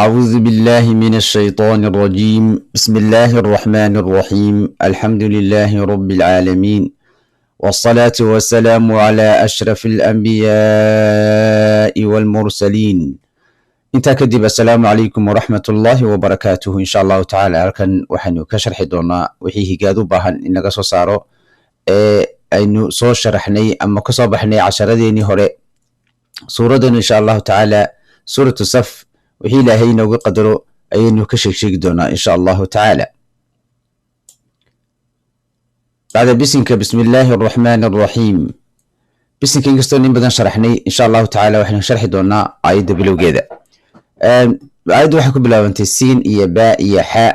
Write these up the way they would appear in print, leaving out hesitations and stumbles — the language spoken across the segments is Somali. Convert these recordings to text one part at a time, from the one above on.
أعوذ بالله من الشيطان الرجيم. بسم الله الرحمن الرحيم. الحمد لله رب العالمين، والصلاة والسلام على أشرف الأنبياء والمرسلين. intaa kadib assalaamu calaykum waraxmatullaahi wabarakaatuhu. insha allahu tacaala halkan waxaynu ka sharxi doonaa wixii higaad u baahan in laga soo saaro ee aynu soo sharaxnay ama kasoo baxnay casharadeennii hore. suuraddan insha allahu tacaala suuratu saf wixii ilaahay inooga qadaro ayaynu ka sheegi doonaa insha allahu tacaala. bacda bisinka bismi illaahi araxmaani araxiim. bisinka inkastoo nin badan sharaxnay insha allahu tacaala waxaynu sharxi doonaa aayadda bilowgeeda. aayaddu waxay ku bilaabantay siin iyo baa iyo xaa,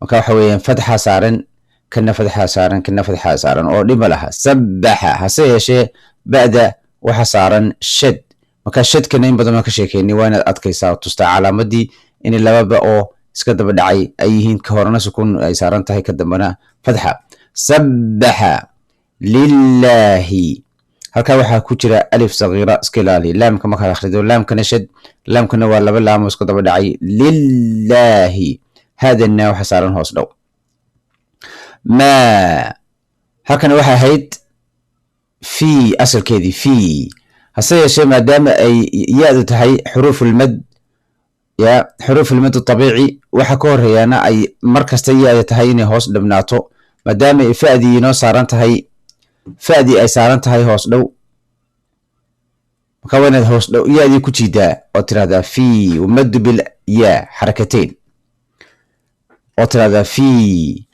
marka waxa weeyaan fatxa saaran kana fatxa saaran kana fatxa saaran oo dhib ma laha. sabbaxa hase yeeshee ba'da waxa saaran shad, marka shadkana in badan baan ka sheekeynay waa inaad adkaysaa tustaa calaamadii in laba ba oo iska daba dhacay ay yihiin, ka horena sukun ay saaran tahay ka dambana fatxa. sabbaxa lillaahi, halkaa waxaa ku jira alif sagiira iska ilaali. laamka markaad akhrido laamkana shad, laamkana waa laba laamo iska daba dhacay. lillaahi haadana waxa saaran hoos dhow. maa halkana waxay ahayd fii asalkeedii fii, hase yeeshee maadaama ay ya-du tahay xuruufulmad ya xuruufulmad abiici, waxa ka horeeyaana ay mar kasta ya-da tahay inay hoos dhabnaato, maadaama ay fa'dii inoo saaran tahay, fa'dii ay saaran tahay hoos dhow, marka waa inaad hoos dhow ya-dii ku jiidaa oo tirahdaa fii wamadu bil ya xarakateyn oo tirahdaa fii.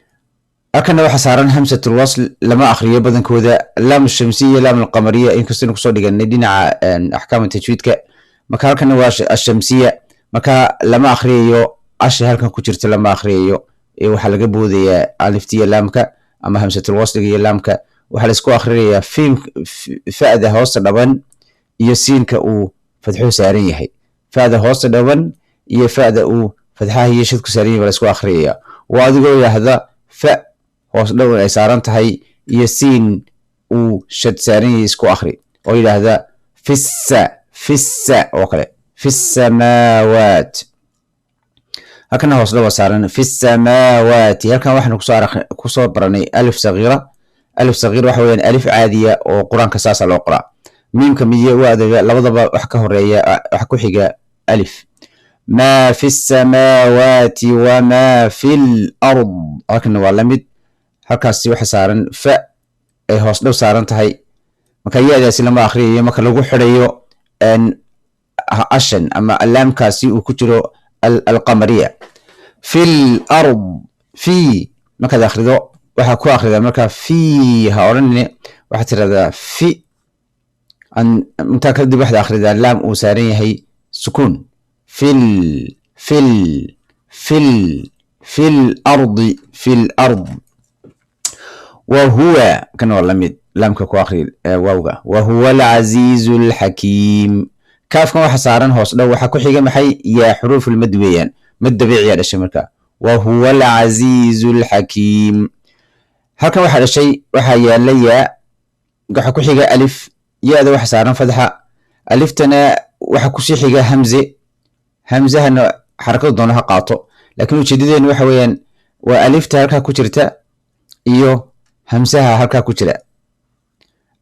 halkana waxa saaran hamsatul wasl, lama akhriyo badankooda. laam shamsiya iyo laam alqamariya inkastaynu kusoo dhiganay dhinaca axkaam tajwiidka, marka halkana waa ashamsiya, marka lama akhriyayo asha halkan ku jirta lama akhriyayo, waxaa laga boodayaa aliftiya laamka ama hamsatul wasliga iyo laamka. waxaa laisku akhrinayaa fa'da hoosta dhaban iyo siinka uu fadxuhu saaran yahay. fa'da hoosta dhaban iyo fa'da uu fadxaha iyo shadku saaran yahay baa laisku akhrinayaa. waa adigoo yidhaahda fa hoos dhow ay saaran tahay iyo siin uu shad saaran yahay isku akhri, oo yidhaahda fissa fissa oo kale fissamaawaat. halkana hoos dhow saaran fissamaawaati. halkan waxaanu kusoo baranay alif sagiira. alif sagiir waxa weeyaan alif caadiya oo qur-aanka saasa loo qoraa. miimka midiya u adeega labadaba wax ka horeeya wax ku xiga alif. maa fi samaawaati wamaa fi lard, halkana waa la mid. halkaasi waxa saaran fa ay hoos dhow saaran tahay, marka ya-daasi lama akhriyayo marka lagu xidhayo ashan ama alaamkaasi uu ku jiro alqamariya. fi lard fi markaad akhrido waxaa ku akhridaa markaa fii ha odhanine, waxaad tirahdaa fi. intaa kadib waxaad akhridaa laam uu saaran yahay sukuun. fi lardi fi lard. wahuwa kana waa lamid, laamka ku akhri waawga. wahuwa alcaziizu alxakiim. kaafkan waxa saaran hoos dhow, waxaa ku xiga maxay? yaa xuruufulmad weeyaan, mad dabiiciya dhashay marka. wahuwa alcaziizu alxakiim. halkan waxaa dhashay waxaa yaala yaa, waxa ku xiga alif, ya-da waxa saaran fadxa, aliftana waxa kusii xiga hamze. hamzahana xarakadu doona ha qaato, laakiin ujeedadeenu waxa weeyaan waa alifta halkaa ku jirta iyo hamsaha halkaa ku jira.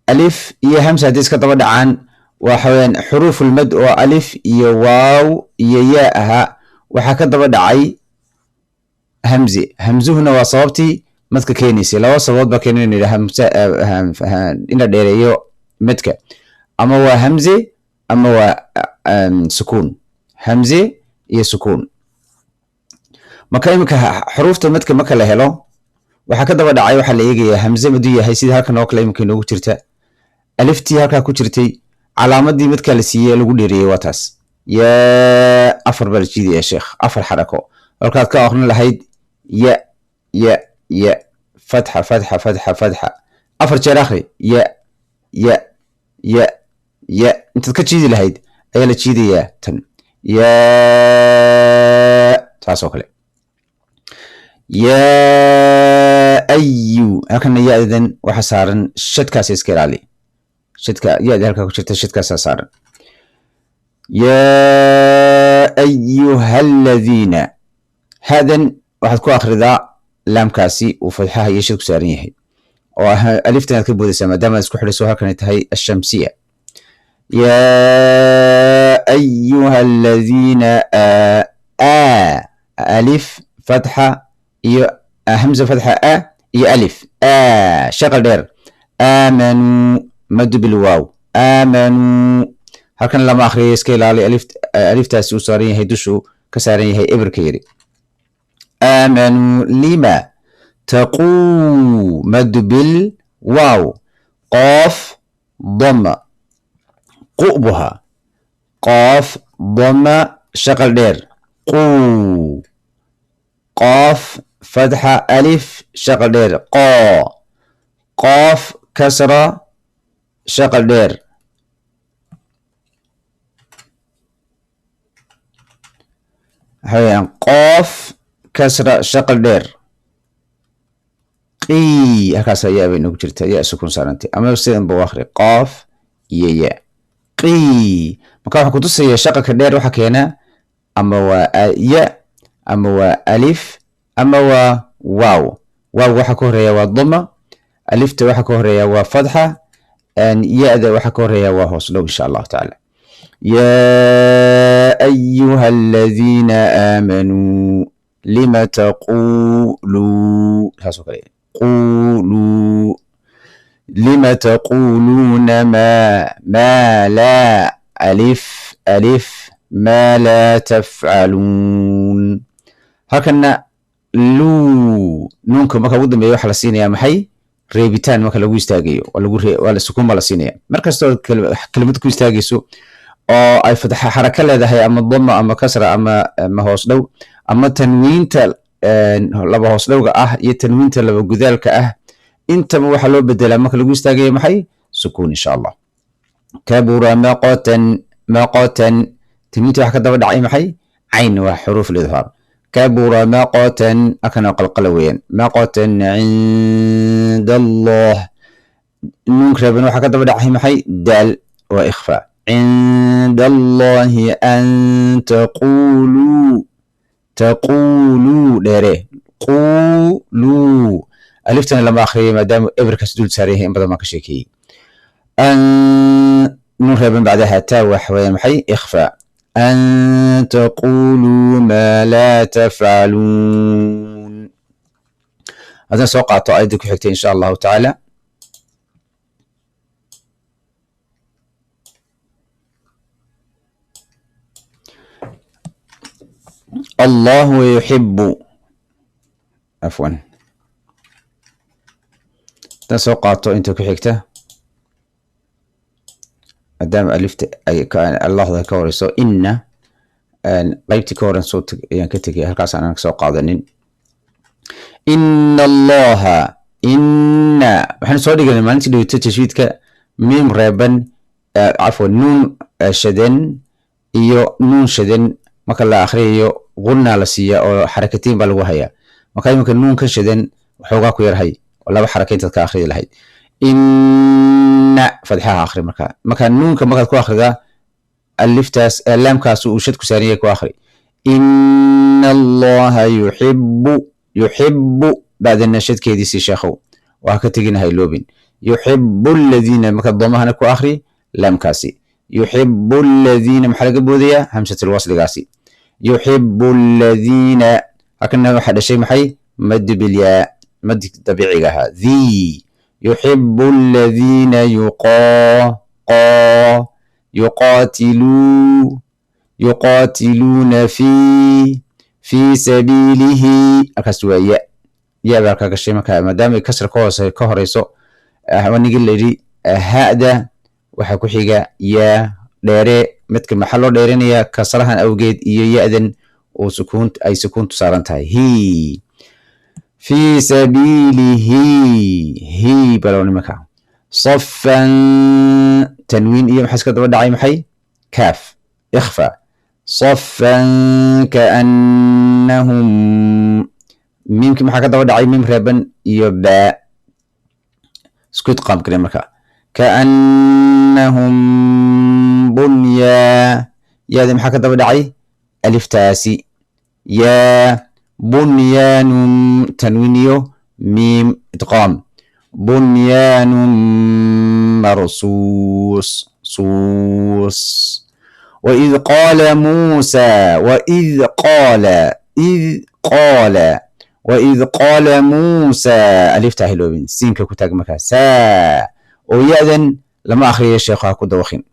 alif iyo hamsa haddii iska daba dhacaan waxa weeyaan xuruufulmad oo alif iyo waaw iyo yaa ahaa, waxaa ka daba dhacay hamze. hamzuhuna waa sababtii madka keenaysay. laba sababood baa keenay in la dheereeyo madka, ama waa hamze ama waa sukuun. hamze iyo sukuun. marka iminka xuruufta madka marka la helo waxaa ka daba dhacay, waxaa la eegayaa hamze maduu yahay sida halkan oo kale iminka inoogu jirta. aliftii halkaa ku jirtay calaamadii madka la siiyey lagu dheereeyey waa taas. yaa afar baa la jiidaya sheekh, afar xarako. halkaad ka aqrin lahayd ya ya ya fatxa fatxa fatxa fatxa, afar jeer akhri ya ya ya ya. intaad ka jiidi lahayd ayaa la jiidayaa tan ya, taas oo kale. ya ayu, halkana ya-dan waxa saaran shadkaas iska ilaali. shadka ya-da halkaa ku jirta shadkaasaa saaran. yaa ayuhaladiina hadan waxaad ku akhridaa laamkaasi uu fadxaha iyo shid ku saaran yahay oo aliftan aad ka boodaysaa maadaama aad isku xidhiso halkanay tahay ashamsiya yaa ayuhaladiina alif fatxa iyo hamza fatxa iyo alif shaqal dheer aamanuu madu bilwaaw aamanuu halkan lama akhriyo iska ilaali aliftaasi uu saaran yahay dushu ka saaran yahay eberka yiri aamanuu lima taquu madu bilwaaw qoof dama qubuha qoof dama shaqal dheer quu qoof fatxa alif shaqal dheer qoo qoof kasra shaqal dheer waxaweyaan qoof kasra shaqal dheer qii halkaas ayaa bay nagu jirta yaa sukun saarantay ama sidan buu akhri qoof iyo ya qii marka waxaa kutusaya shaqalka dheer waxa keena ama waa ya ama waa alif ama waa waaw waaw waxa ka horeeya waa dama alifta waxa ka horeeya waa fatxa ya-da waxa ka horeeya waa hoos dhow insha allahu tacaala yaa ayuha aladiina aamanuu lima taquluu saasoo kale quluu lima taquluuna maa laa alif maa laa tafcaluun halkana luu nuunka marka ugu dambeeya waxa la siinaya maxay reebitaan marka lagu istaagayo waa sukun baa la siinaya markastoo kelimad ku istaagayso oo ay fatxa xaraka leedahay ama dama ama kasra ama hoos dhow ama tanwiinta laba hoos dhowga ah iyo tanwiinta laba gudaalka ah intaba waxaa loo bedelaa marka lagu istaagayo maxay sukuun insha allah kabura maqotan tanwiinta waxa ka daba dhacay maxay cayn waa xuruuf lidhaar kabura maqotan akana qalqala weeyaan maqotan cinda allah nuun reeban waxa ka daba dhacay maxay daal waa ikhfa cinda allahi an taquluu dheere quluu aliftana lama akhriyo maadaama eberkaas dul saaran yahay in badan baan ka sheekeeyey nuun reeban bacdaha taa waxa weeyaan maxay ikhfa an taquluu maa laa tafcaluun haddaan soo qaato aayadda ku xigtay insha allahu tacaala allahu yuxibu afwan haddaan soo qaato inta ku xigta maadaama alifta allahda ka horeyso inna qaybtii ka horen ayaan ka tegay halkaas aanan soo qaadanin inna allaha inna waxaan soo dhiganay maalintii dhaweyto tashwiidka miim reeban cafwan nuun shadan iyo nuun shadan marka la akhriyayo qulna la siiya oo xarakatiin baa lagu hayaa marka iminka nuunka shadan waxoogaa ku yarhay oo laba xaraka intaad ka akhriyi lahayd inna fadxaha akhri marka nuunka markaad ku akhridaa aliftaas laamkaas uu shad ku saariyay ku akhri inna allaha yuxibu bacdana shadkeediisii sheekhow waa ka teginahay loobin yuxibu aladiina marka doomahana ku akhri laamkaasi yuxibu aladiina maxaa laga boodayaa hamsatulwasligaasi yuxibu aladiina halkana waxaa dhashay maxay madu bilyaa madi dabiiciga ahaa dhii yuxibu aladiina yuqaatiluuna fi sabiilihi halkaas waa ya baa ka gashay marka maadaama kasra ka horeyso wanigi la yidhi hada waxaa ku xiga yaa dheere midka maxaa loo dheerinayaa kasrahan awgeed iyo ya-dan oo ay sukuuntu saaran tahay fi sabiilihi balow nimanka صفا تنوين إيه محسك دبا دعي محي كاف إخفاء صفا كأنهم ميمكن محاكا دبا دعي ميم ريبا يباء سكوت قام كلمة كأنهم يا ذي محاكا دبا دعي ألف تاسي يا بنيان تنوينيو ميم إدغام بنيان مرصوص صوص وإذ قال موسى وإذ قال موسى ألف تاهلوبين سينك كتاق مكا سا ويأذن لما أخري الشيخ هاكو دوخين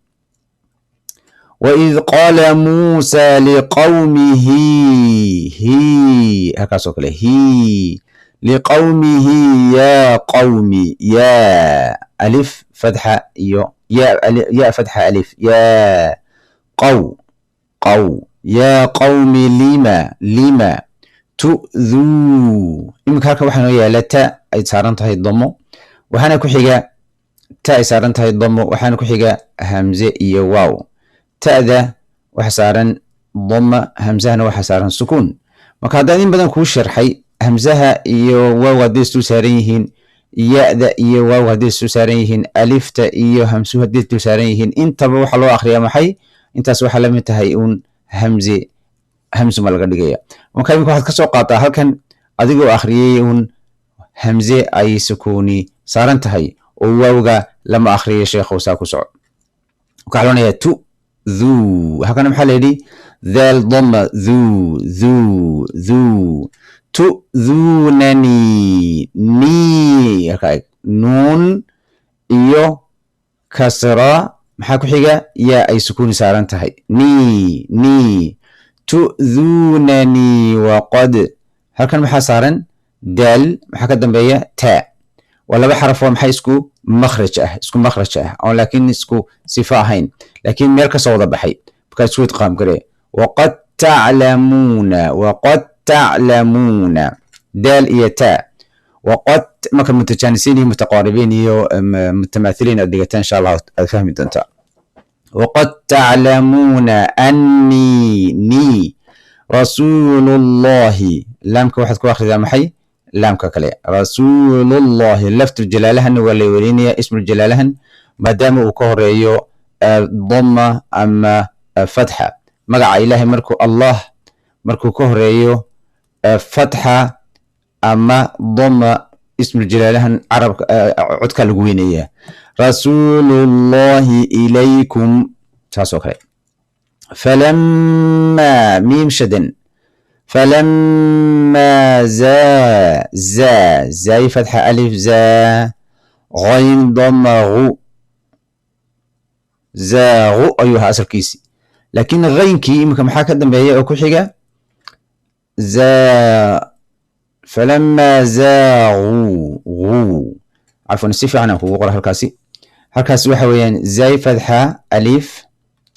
وإذ قال موسى لقومه هكا سوكله لقومه يا قومي يا ألف فتحة يا فتحة ألف يا يا قوم لما تؤذوا إمكا هكا وحنا يا لتا أي سارنتها الضمو وحنا كحيجا تا سارنتها الضمو وحنا كحيجا همزة إيا واو تأذى وحسارن ضم همزة وحسارن سكون مكادين بدن كوش شرحي همزها إيا واو هديستو ساريهن يأذى إيا واو هديستو ساريهن ألفتا إيا همسو هديستو ساريهن انت بوحا لو آخر محي انت سوحا لم يتهيئون همزو مالغدقيا وكاين واحد كسو قاطع هلكن أديقو آخريون همزة أي سكوني سارنتهي وواوغا لما آخرية شيخ وساكو سعود وكحلون يا ذو هكذا محل يدي ذا الضم ذو تؤذونني ني هكاك نون إيو كسرة محاكو حيقا يا أي سكون سارنتهي ني تؤذونني وقد هكذا محا سارن دال محاكا دنبايا تاء ولا بحرف ومحا اسكو مخرج أو لكن اسكو صفاهين لكن ميركا صوضة بحي بكا اسكو يتقام كري وقد تعلمون دال إيا تاء وقد مكان متجانسين متقاربين متماثلين أدقتان إن شاء الله أفهمي دونتا وقد تعلمون أني رسول الله لامك واحد كو أخذ محي لامك كلي رسول الله لفت الجلالهن ولا يوريني اسم الجلالهن ما دام وكهريو ضمة أما فتحة مقع إلهي مركو الله مركو كهريو فتحة أما ضمة اسم الجلالهن عرب عدك القوينية رسول الله إليكم تاسو كلي فلما ميم شدن فلما زاي فتحة ألف زا غين ضمة غو زاغو أيها أسر كيسي لكن غين كي يمكن محاكا دنبايا أكو حيقا فلما زاغو عفوا نسيفي عنه هو قرأ هالكاسي وحويا زاي فتحة ألف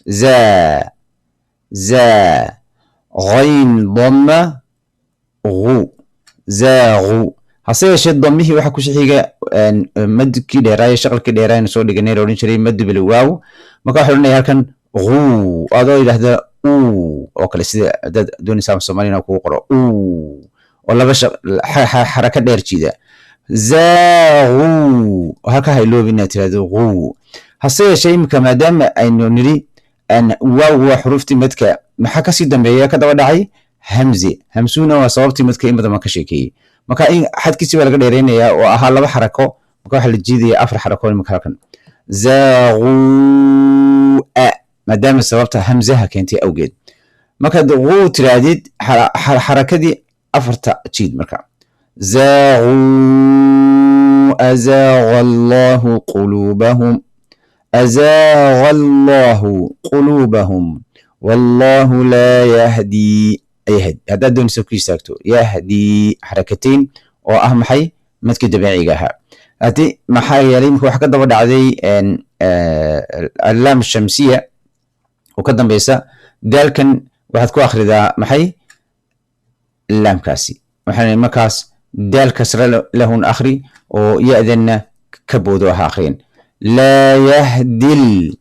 زا غين ضمة غو زاغو هسه شد ضمه waxa ku xiga madki dheeraay shaqalka dheeraay soo dhiganay oo jiray mad bilwaaw marka waxa xirnay halkan غو adoo yiraahdo oo kale sida dad doonaysa Soomaaliya ku qoro oo laba xaraka dheer jida zaagu halka hay loobina tirado غو hase shay imka maadaama aynu niri an waaw wa xurufti madka maxaa ka sii dambeeya ka daba dhacay همسونا وصوابتي مدك إما ما كشيكي مكا إن حد كيسي بلغ ديرين يا وأها لبا حركو مكا واحد الجيدي أفر حركو المكاكن زاغو مادام صوابتها همزها كنتي أوجد مكا غو تراديد حركة دي أفرتا تشيد مكا زاغو أزاغ الله قلوبهم والله لا يهدي هذا دون سكوي ساكتو يهدي حركتين وأهم حي متك دبيعيها هاتي محايا لي مكو حكا دبا دعدي اللام الشمسية وكدن بيسا دالكن واحد كو آخر ذا محي اللام كاسي محي مكاس دال كسر لهن آخري ويأذن كبودوها آخرين لا يهدي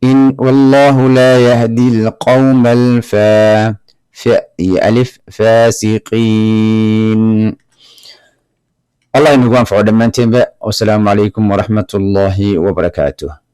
إن والله لا يهدي القوم فاسقين الله ينقوان فعود من تنبأ والسلام عليكم ورحمة الله وبركاته.